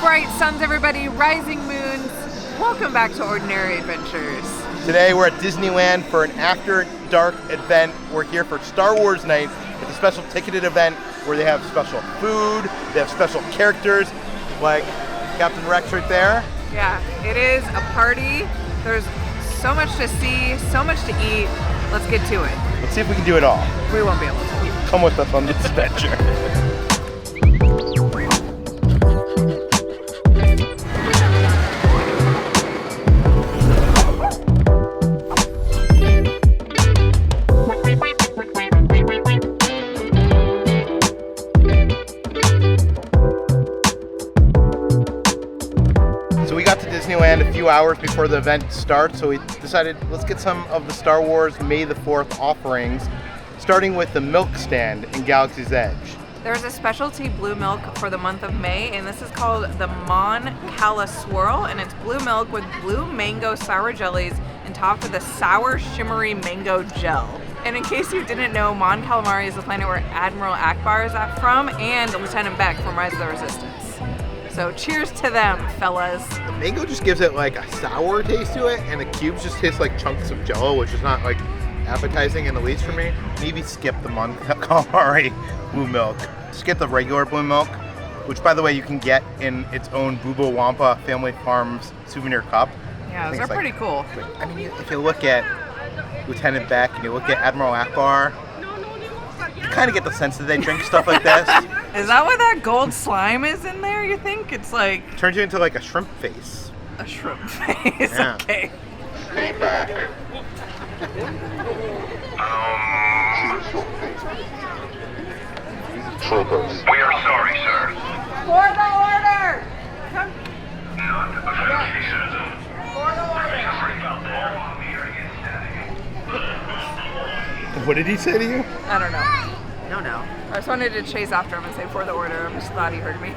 bright suns, everybody, rising moons. Welcome back to Ordinary Adventures. Today we're at Disneyland for an after dark event. We're here for Star Wars Night. It's a special ticketed event where they have special food, they have special characters like Captain Rex right there. Yeah, it is a party. There's so much to see, so much to eat. Let's get to it. Let's see if we can do it all. We won't be able to. Come with us on this adventure. Disneyland a few hours before the event starts, so we decided let's get some of the Star Wars May the 4th offerings, starting with the milk stand in Galaxy's Edge. There's a specialty blue milk for the month of May, and this is called the Cala Swirl, and it's blue milk with blue mango sour jellies and topped with a sour shimmery mango gel. And in case you didn't know, Mon Calamari is the planet where Admiral Akbar is from, and Lieutenant Beck from Rise of the Resistance. So cheers to them, fellas. The mango just gives it like a sour taste to it, and the cubes just taste like chunks of jello, which is not like appetizing in the least for me. Maybe skip the Mon Calamari blue milk. Just get the regular blue milk, which by the way you can get in its own Boobo Wampa Family Farms souvenir cup. Yeah, those are pretty cool. I mean, if you look at Lieutenant Beck and you look at Admiral Akbar, you kind of get the sense that they drink stuff like this. Is that why that gold slime is in there, you think? It's like... Turns you into like a shrimp face. A shrimp face, yeah. Okay. Feedback. Troopers. We are sorry, sir. For the order! Come. Not affected, citizen. For the order! What did he say to you? I don't know. No. I just wanted to chase after him and say for the order. I'm just glad he heard me.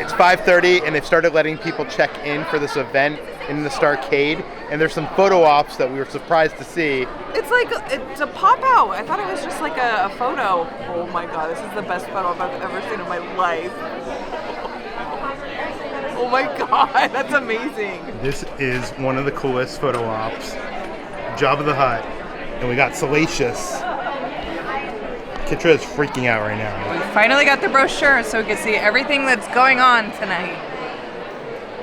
It's 5:30 and they've started letting people check in for this event in the Starcade, and there's some photo ops that we were surprised to see. It's a pop out. I thought it was just like a photo. Oh my god, this is the best photo op I've ever seen in my life. Oh my god, that's amazing. This is one of the coolest photo ops. Jabba the Hutt, and we got Salacious. Kitra is freaking out right now. We finally got the brochure so we can see everything that's going on tonight.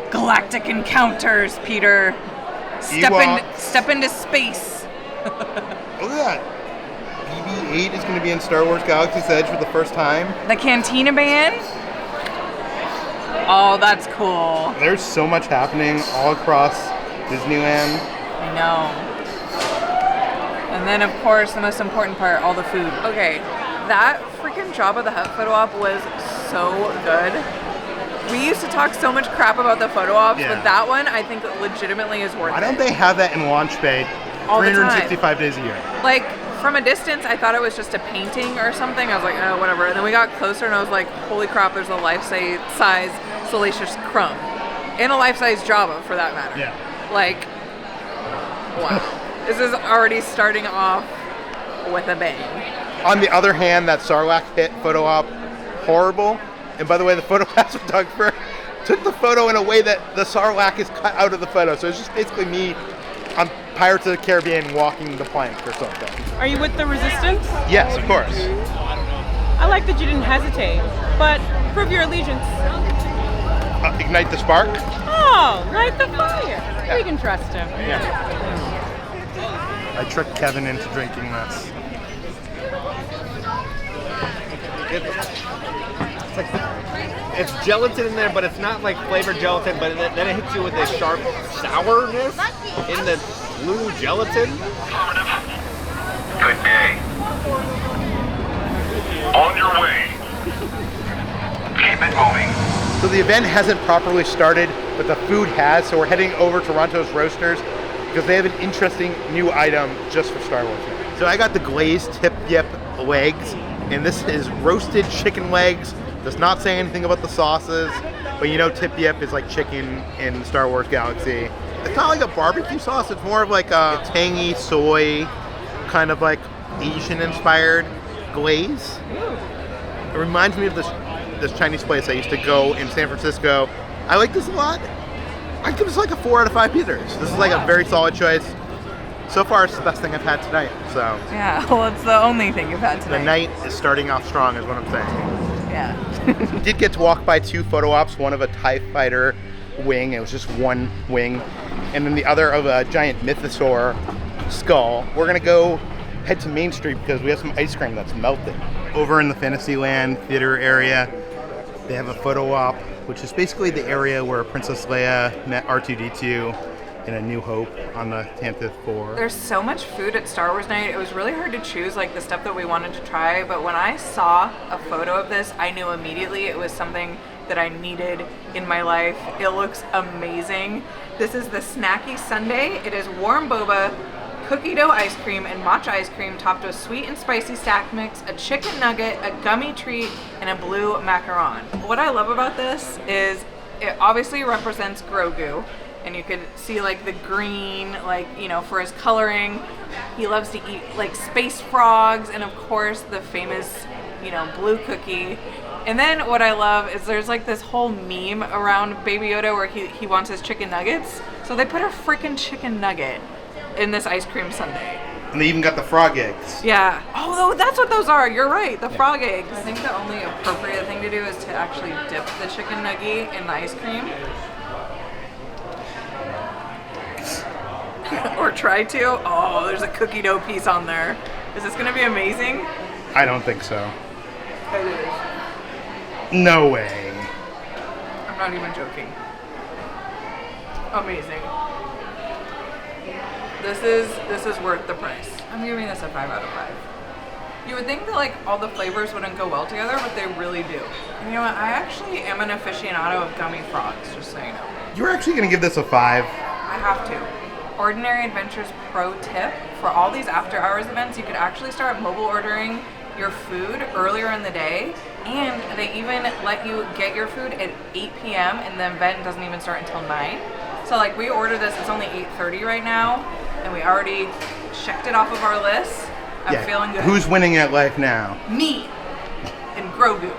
Galactic encounters, Peter. Step into space. Look at that. BB-8 is going to be in Star Wars Galaxy's Edge for the first time. The Cantina Band. Oh, that's cool. There's so much happening all across Disneyland. I know. And then, of course, the most important part, all the food. Okay, that freaking Jabba the Hutt photo op was so good. We used to talk so much crap about the photo ops, but that one I think legitimately is worth it. Why don't they have that in Launch Bay all 365 days a year? Like, from a distance, I thought it was just a painting or something. I was like, oh, whatever. And then we got closer and I was like, holy crap, there's a life-size Salacious Crumb. And a life-size Jabba, for that matter. Yeah. Like, wow. This is already starting off with a bang. On the other hand, that Sarlacc pit photo op, horrible. And by the way, the photo pass with Doug Fur took the photo in a way that the Sarlacc is cut out of the photo. So it's just basically me on Pirates of the Caribbean walking the plank or something. Are you with the Resistance? Yes, of course. I like that you didn't hesitate, but prove your allegiance. Ignite the spark? Oh, light the fire. Yeah. We can trust him. Yeah. I tricked Kevin into drinking this. It's gelatin in there, but it's not like flavored gelatin, but then it hits you with a sharp sourness in the blue gelatin. Good day. On your way. Keep it moving. So the event hasn't properly started, but the food has, so we're heading over to Ronto Roasters because they have an interesting new item just for Star Wars. So I got the glazed Tip-Yip legs, and this is roasted chicken legs. Does not say anything about the sauces, but you know Tip-Yip is like chicken in Star Wars Galaxy. It's not like a barbecue sauce, it's more of like a tangy soy, kind of like Asian inspired glaze. It reminds me of this this Chinese place I used to go in San Francisco. I like this a lot. I'd give this like a 4 out of 5 Peters. This is like a very solid choice. So far, it's the best thing I've had tonight. So Yeah, well, it's the only thing you've had tonight. the night is starting off strong, is what I'm saying. Yeah. Did get to walk by 2 photo ops, one of a TIE Fighter wing, it was just one wing, and then the other of a giant mythosaur skull. We're gonna go head to Main Street because we have some ice cream that's melted. Over in the Fantasyland theater area, they have a photo op, which is basically the area where Princess Leia met R2-D2 in A New Hope on the Tantive 4. There's so much food at Star Wars Night. It was really hard to choose like the stuff that we wanted to try, but when I saw a photo of this, I knew immediately it was something that I needed in my life. It looks amazing. This is the Snacky Sundae. It is warm boba, cookie dough ice cream, and matcha ice cream topped with sweet and spicy stack mix, a chicken nugget, a gummy treat, and a blue macaron. What I love about this is it obviously represents Grogu, and you could see like the green, like, you know, for his coloring. He loves to eat like space frogs, and of course the famous, you know, blue cookie. And then what I love is there's like this whole meme around Baby Yoda where he wants his chicken nuggets. So they put a freaking chicken nugget in this ice cream sundae. And they even got the frog eggs. Yeah. Oh, that's what those are. You're right. The frog eggs. I think the only appropriate thing to do is to actually dip the chicken nugget in the ice cream. Or try to. Oh, there's a cookie dough piece on there. Is this going to be amazing? I don't think so. It is. No way. I'm not even joking. Amazing. This is worth the price. I'm giving this a 5 out of 5. You would think that like all the flavors wouldn't go well together, but they really do. And you know what? I actually am an aficionado of gummy frogs, just so you know. You're actually gonna give this a 5. I have to. Ordinary Adventures pro tip: for all these after hours events, you could actually start mobile ordering your food earlier in the day, and they even let you get your food at 8 p.m. and the event doesn't even start until 9. So like we ordered this, it's only 8:30 right now, and we already checked it off of our list. I'm feeling good. Who's winning at life now? Me and Grogu.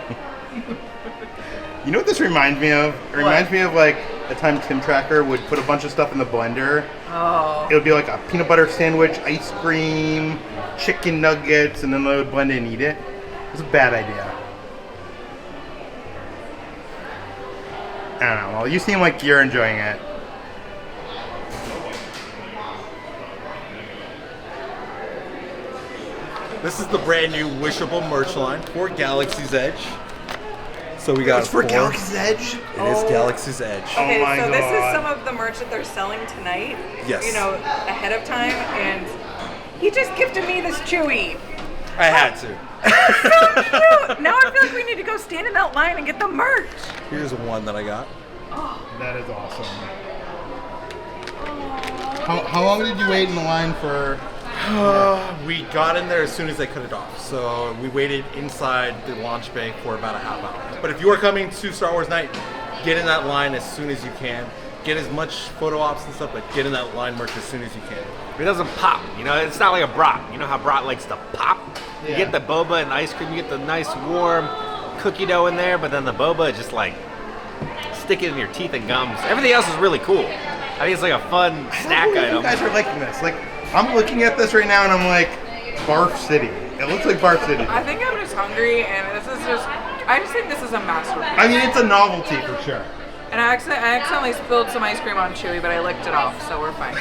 You know what this reminds me of? It reminds me of like the time Tim Tracker would put a bunch of stuff in the blender. Oh. It would be like a peanut butter sandwich, ice cream, chicken nuggets, and then they would blend it and eat it. It was a bad idea. I don't know. Well, you seem like you're enjoying it. This is the brand new Wishable merch line for Galaxy's Edge. So we got It's for 4. Galaxy's Edge? It is Galaxy's Edge. Okay, my so this is God. some of the merch that they're selling tonight. Yes. You know, ahead of time, and he just gifted me this Chewy. I had to. So cute. Now I feel like we need to go stand in that line and get the merch. Here's one that I got. That is awesome. How long did you wait in the line for? We got in there as soon as they cut it off. So we waited inside the launch bay for about a half hour. But if you are coming to Star Wars Night, get in that line as soon as you can. Get as much photo ops and stuff, but get in that line merch as soon as you can. It doesn't pop, you know, it's not like a brat. You know how brat likes to pop? You get the boba and ice cream, you get the nice warm cookie dough in there, but then the boba just like stick it in your teeth and gums. Everything else is really cool. I think it's like a fun snack item. You guys are liking this. Like, I'm looking at this right now and I'm like, Barf City. It looks like Barf City. I think I'm just hungry, and this is just. I just think this is a masterpiece. I mean, it's a novelty for sure. And I accidentally spilled some ice cream on Chewy, but I licked it off, so we're fine.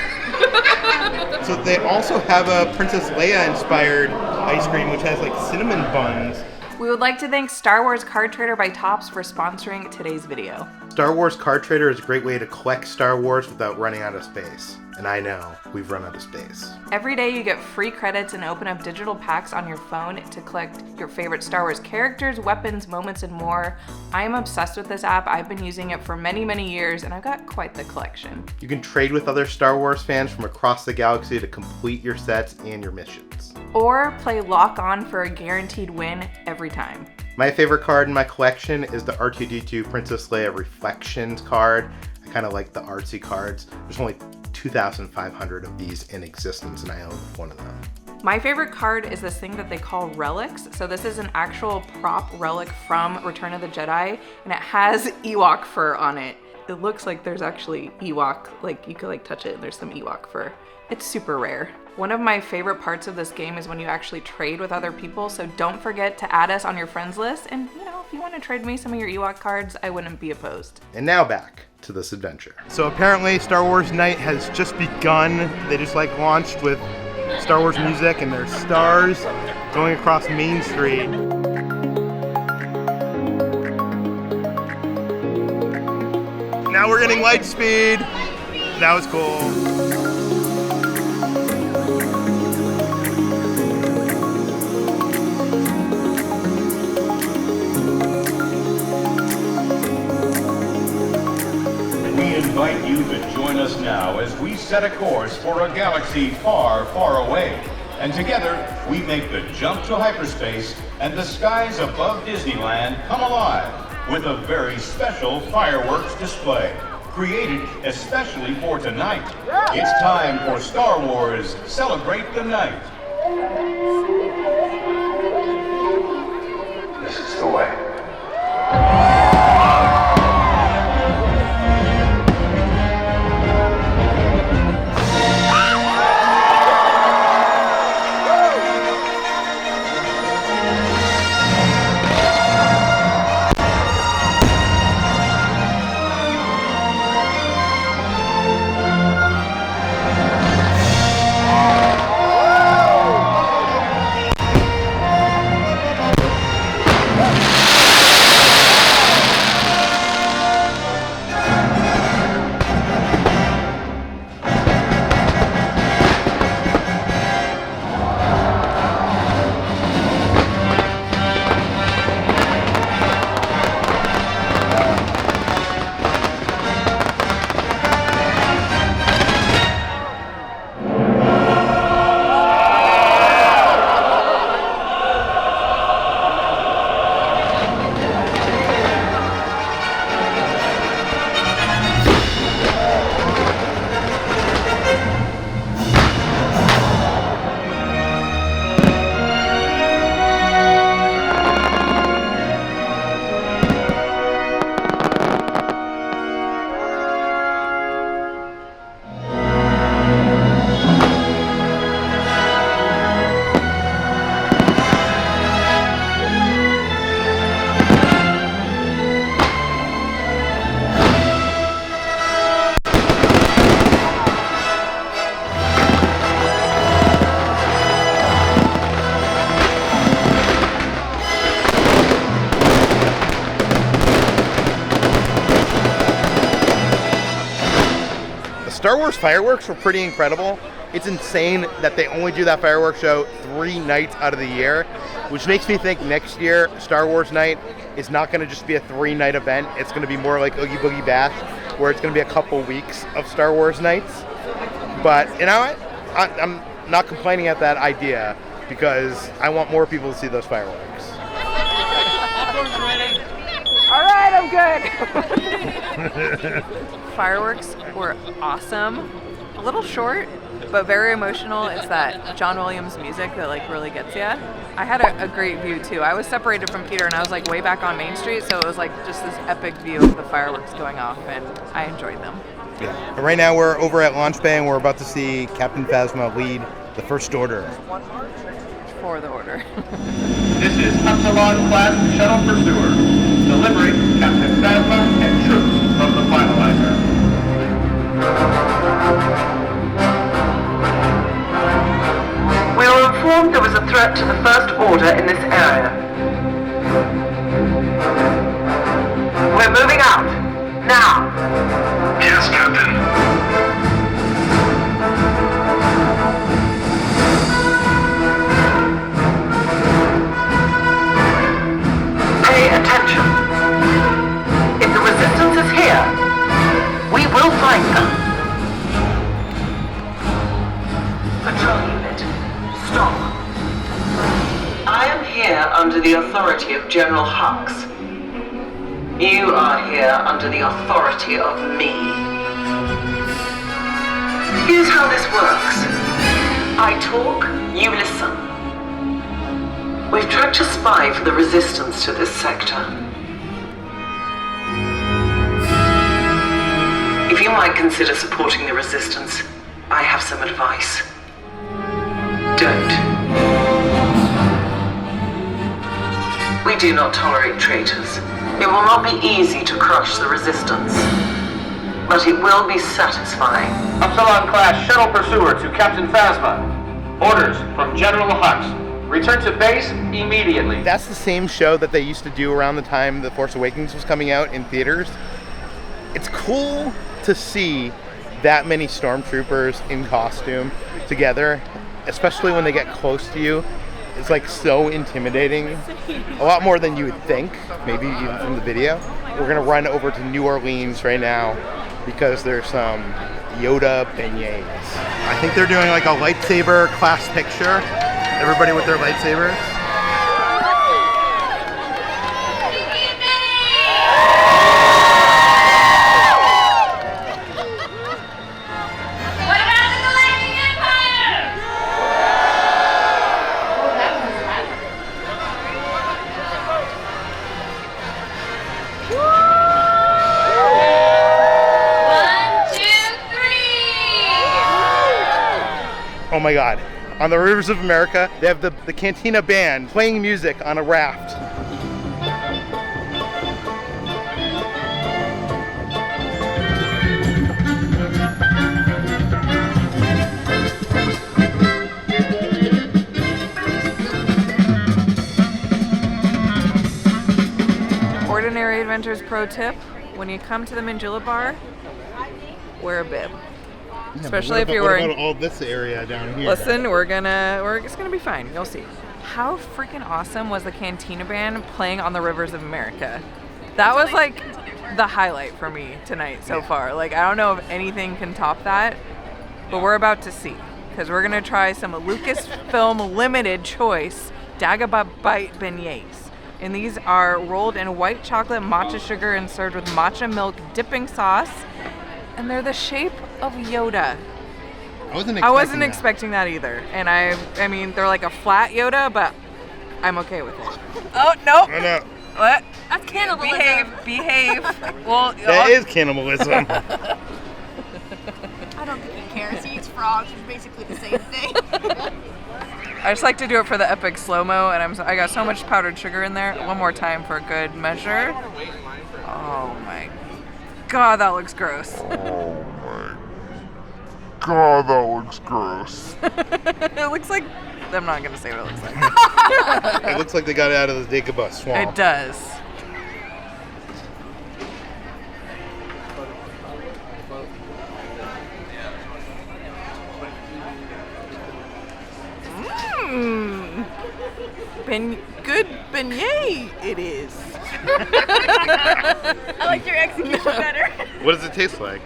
So they also have a Princess Leia inspired ice cream, which has like cinnamon buns. We would like to thank Star Wars Card Trader by Topps for sponsoring today's video. Star Wars Card Trader is a great way to collect Star Wars without running out of space. And I know, we've run out of space. Every day you get free credits and open up digital packs on your phone to collect your favorite Star Wars characters, weapons, moments, and more. I am obsessed with this app. I've been using it for many, many years, and I've got quite the collection. You can trade with other Star Wars fans from across the galaxy to complete your sets and your missions. Or play Lock On for a guaranteed win every time. My favorite card in my collection is the R2-D2 Princess Leia Reflections card. I kind of like the artsy cards. There's only 2,500 of these in existence, and I own one of them. My favorite card is this thing that they call relics. So this is an actual prop relic from Return of the Jedi, and it has Ewok fur on it. It looks like there's actually Ewok, like you could like touch it and there's some Ewok fur. It's super rare. One of my favorite parts of this game is when you actually trade with other people, so don't forget to add us on your friends list, and you know, if you want to trade me some of your Ewok cards, I wouldn't be opposed. And now back to this adventure. So apparently Star Wars Night has just begun. They just like launched with Star Wars music and there's stars going across Main Street. Now we're getting light speed. That was cool. We invite you to join us now as we set a course for a galaxy far, far away. And together, we make the jump to hyperspace and the skies above Disneyland come alive with a very special fireworks display, created especially for tonight. It's time for Star Wars Celebrate the Night. This is the way. Star Wars fireworks were pretty incredible. It's insane that they only do that fireworks show 3 nights out of the year, which makes me think next year Star Wars Night is not going to just be a 3-night event. It's going to be more like Oogie Boogie Bash, where it's going to be a couple weeks of Star Wars nights. But you know what? I'm not complaining at that idea because I want more people to see those fireworks. All right, I'm good. Fireworks were awesome. A little short, but very emotional. It's that John Williams music that like really gets you. I had a great view too. I was separated from Peter and I was like way back on Main Street, so it was like just this epic view of the fireworks going off, and I enjoyed them. Yeah. But right now we're over at Launch Bay and we're about to see Captain Phasma lead the First Order. For the order. This is Upsilon-class shuttle pursuer, delivering Captain Phasma and troops from the finalizer. We were informed there was a threat to the First Order in this area. We're moving out. Now. Yes, Captain. Attention. If the resistance is here, we will find them. Patrol unit, stop. I am here under the authority of General Hux. You are here under the authority of me. Here's how this works. I talk, You listen. We've tracked a spy for the Resistance to this sector. If you might consider supporting the Resistance, I have some advice. Don't. We do not tolerate traitors. It will not be easy to crush the Resistance, but it will be satisfying. Upsilon-class shuttle pursuer to Captain Phasma. Orders from General Hutt. Return to base immediately. That's the same show that they used to do around the time The Force Awakens was coming out in theaters. It's cool to see that many stormtroopers in costume together, especially when they get close to you. It's like so intimidating, a lot more than you would think, maybe even from the video. We're gonna run over to New Orleans right now because there's some Yoda beignets. I think they're doing like a lightsaber class picture, everybody with their lightsabers. Oh my God. On the rivers of America, they have the Cantina Band playing music on a raft. Ordinary Adventures pro tip: when you come to the Mandula Bar, wear a bib. Especially if you're wearing. What about all this area down here? Listen, it's gonna be fine. You'll see. How freaking awesome was the Cantina Band playing on the rivers of America? That was like the highlight for me tonight so far. Like, I don't know if anything can top that, but we're about to see, because we're gonna try some Lucasfilm limited choice Dagobah-bite beignets. And these are rolled in white chocolate matcha sugar and served with matcha milk dipping sauce. And they're the shape of Yoda. I wasn't expecting that either. And I mean, they're like a flat Yoda, but I'm okay with it. Oh, nope. No. What? That's cannibalism. Behave. Well, that is cannibalism. I don't think he cares. He eats frogs, which is basically the same thing. I just like to do it for the epic slow-mo, and I got so much powdered sugar in there. One more time for good measure. Oh my God, that looks gross. Oh my God, that looks gross. It looks like, I'm not gonna say what it looks like. It looks like they got it out of the Dagobah swamp. It does. Good beignet it is. I like your execution better. What does it taste like?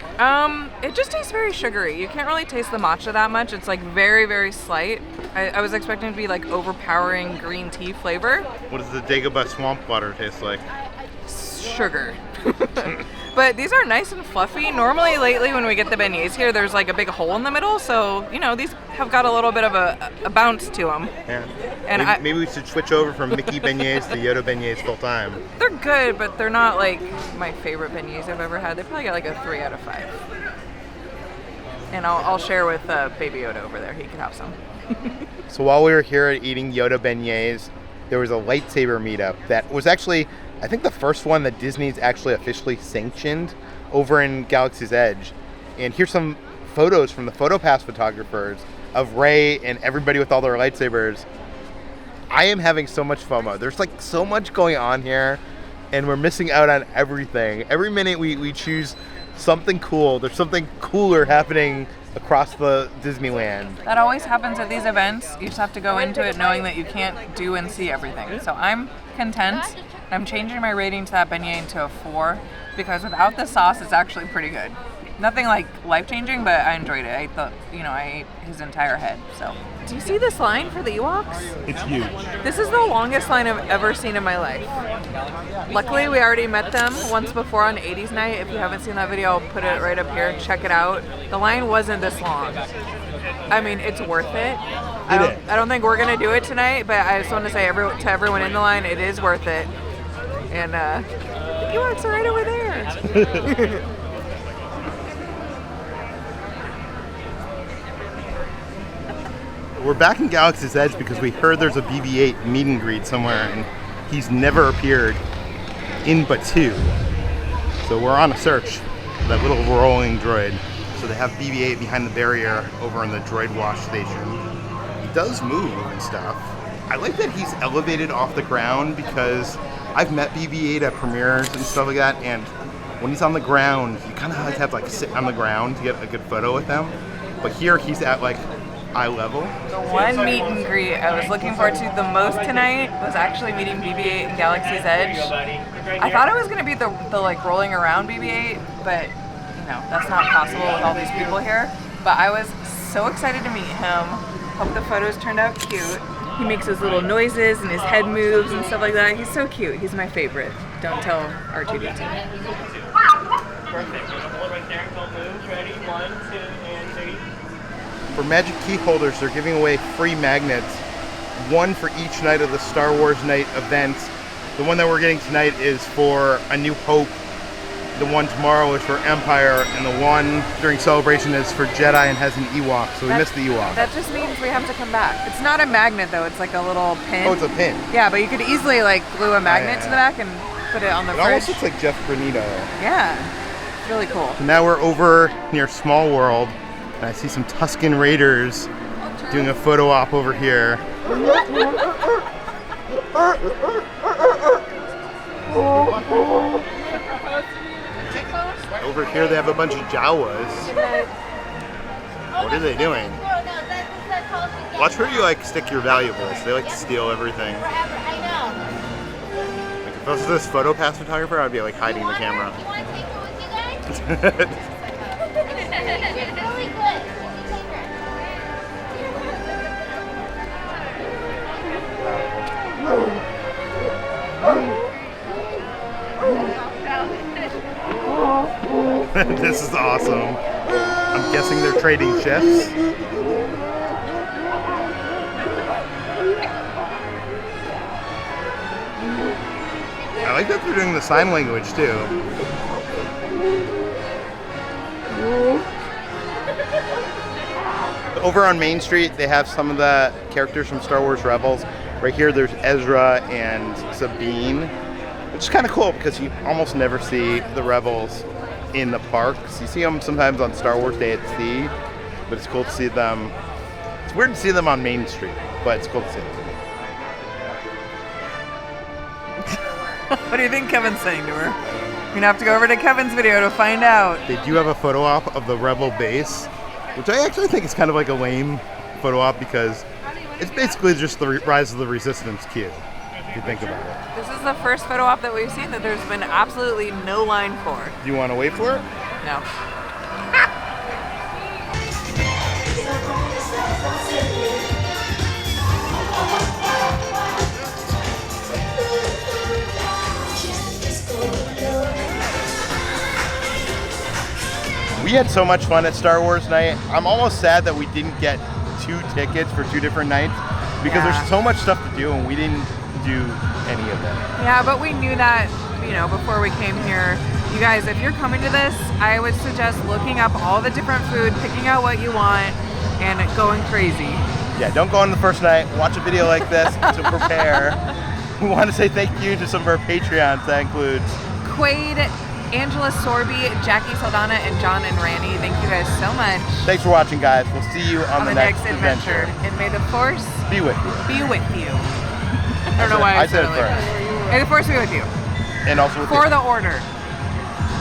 It just tastes very sugary. You can't really taste the matcha that much. It's like very, very slight. I was expecting it to be like overpowering green tea flavor. What does the Dagobah swamp water taste like? Sugar. But these are nice and fluffy. Normally, lately, when we get the beignets here, there's like a big hole in the middle. So, you know, these have got a little bit of a bounce to them. Yeah. And maybe we should switch over from Mickey beignets to Yoda beignets full time. They're good, but they're not like my favorite beignets I've ever had. They probably got like a 3 out of 5. And I'll share with Baby Yoda over there. He can have some. So while we were here eating Yoda beignets, there was a lightsaber meetup that was actually, I think, the first one that Disney's actually officially sanctioned over in Galaxy's Edge. And here's some photos from the PhotoPass photographers of Rey and everybody with all their lightsabers. I am having so much FOMO. There's like so much going on here, and we're missing out on everything. Every minute we choose something cool. There's something cooler happening across the Disneyland. That always happens at these events. You just have to go into it knowing that you can't do and see everything. So I'm content. I'm changing my rating to that beignet into a 4 because without the sauce, it's actually pretty good. Nothing like life-changing, but I enjoyed it. I thought, I ate his entire head, so. Do you see this line for the Ewoks? It's huge. This is the longest line I've ever seen in my life. Luckily, we already met them once before on 80s Night. If you haven't seen that video, I'll put it right up here. Check it out. The line wasn't this long. I mean, it's worth it. I don't think we're going to do it tonight, but I just want to say to everyone in the line, it is worth it. And the Ewoks are right over there. We're back in Galaxy's Edge because we heard there's a BB-8 meet and greet somewhere, and he's never appeared in Batuu. So we're on a search for that little rolling droid. So they have BB-8 behind the barrier over in the droid wash station. He does move and stuff. I like that he's elevated off the ground because I've met BB-8 at premieres and stuff like that, and when he's on the ground, you kind of have to sit on the ground to get a good photo with him. But here he's at eye level. The one meet and greet I was looking forward to the most tonight was actually meeting BB-8 in Galaxy's Edge. I thought it was going to be the rolling around BB-8, but that's not possible with all these people here. But I was so excited to meet him. Hope the photos turned out cute. He makes his little noises and his head moves and stuff like that. He's so cute. He's my favorite. Don't tell R2-D2. Perfect. Hold right there. Don't move. Ready? 1, 2, and 3. For Magic Key holders, they're giving away free magnets, one for each night of the Star Wars Night event. The one that we're getting tonight is for A New Hope. The one tomorrow is for Empire, and the one during Celebration is for Jedi and has an Ewok, so we missed the Ewok. That just means we have to come back. It's not a magnet though, it's like a little pin. Oh, it's a pin. Yeah, but you could easily glue a magnet to the back and put it on the fridge. It almost looks like Jeff Granito. Yeah, it's really cool. So now we're over near Small World, and I see some Tusken Raiders doing a photo op over here. Over here they have a bunch of Jawas. What are they doing? Watch where you stick your valuables. They like to steal everything. If I was this photo pass photographer, I'd be hiding the camera. This is awesome. I'm guessing they're trading shifts. I like that they're doing the sign language too. Over on Main Street, they have some of the characters from Star Wars Rebels. Right here, there's Ezra and Sabine, which is kind of cool because you almost never see the Rebels in the parks. You see them sometimes on Star Wars Day at Sea, but it's cool to see them. It's weird to see them on Main Street, but it's cool to see them. What do you think Kevin's saying to her? You're gonna have to go over to Kevin's video to find out. They do have a photo op of the Rebel base, which I actually think is kind of like a lame photo op because it's basically just the Rise of the Resistance queue, if you think about it. This is the first photo op that we've seen that there's been absolutely no line for. Do you want to wait for it? No. We had so much fun at Star Wars Night. I'm almost sad that we didn't get 2 tickets for 2 different nights because there's so much stuff to do and we didn't do any of them. Yeah, but we knew that, before we came here. You guys, if you're coming to this, I would suggest looking up all the different food, picking out what you want, and going crazy. Yeah, don't go on the first night. Watch a video like this to prepare. We want to say thank you to some of our Patreons. That includes Quaid, Angela Sorby, Jackie Saldana, and John and Randy. Thank you guys so much. Thanks for watching, guys. We'll see you on the next adventure. And may the Force be with you. Be with you. I don't know why I said it first. May the Force be with you. And also with For the order.